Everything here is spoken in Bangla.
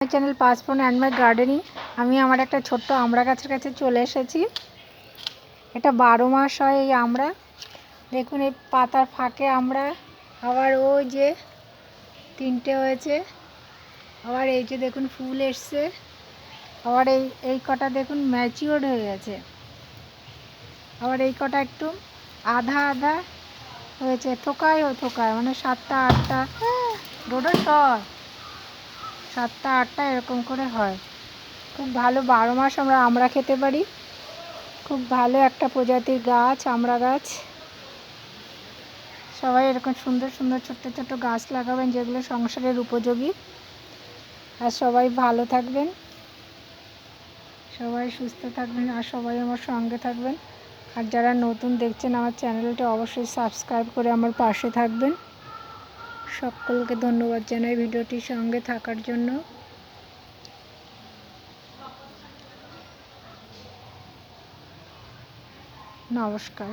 চ্যানেল পাঁচফোন অ্যান্ড মাই গার্ডেনিং। আমি আমার একটা ছোট্ট আমড়া গাছের কাছে চলে এসেছি। এটা 12 মাস হয় এই আমড়া। দেখুন এই পাতার ফাঁকে আমরা আবার ওই যে 3টে হয়েছে, আবার এই যে দেখুন ফুল এসছে, আবার এই কটা দেখুন ম্যাচিওর্ড হয়ে গেছে, আবার এই কটা একটু আধা আধা হয়েছে, থোকায় মানে 7টা 8টা ডোডো সর 7টা 8টা এরকম করে হয়। খুব ভালো, 12 মাস আমরা আমড়া খেতে পারি। খুব ভালো একটা প্রজাতির গাছ, আমড়া গাছ। সবাই এরকম সুন্দর সুন্দর ছোট্ট ছোট্ট গাছ লাগাবেন যেগুলো সংসারের উপযোগী। আর সবাই ভালো থাকবেন, সবাই সুস্থ থাকবেন, আর সবাই আমার সঙ্গে থাকবেন। আর যারা নতুন দেখছেন আমার চ্যানেলটা অবশ্যই সাবস্ক্রাইব করে আমার পাশে থাকবেন। সকলকে ধন্যবাদ জানাই ভিডিওটির সঙ্গে থাকার জন্য। নমস্কার।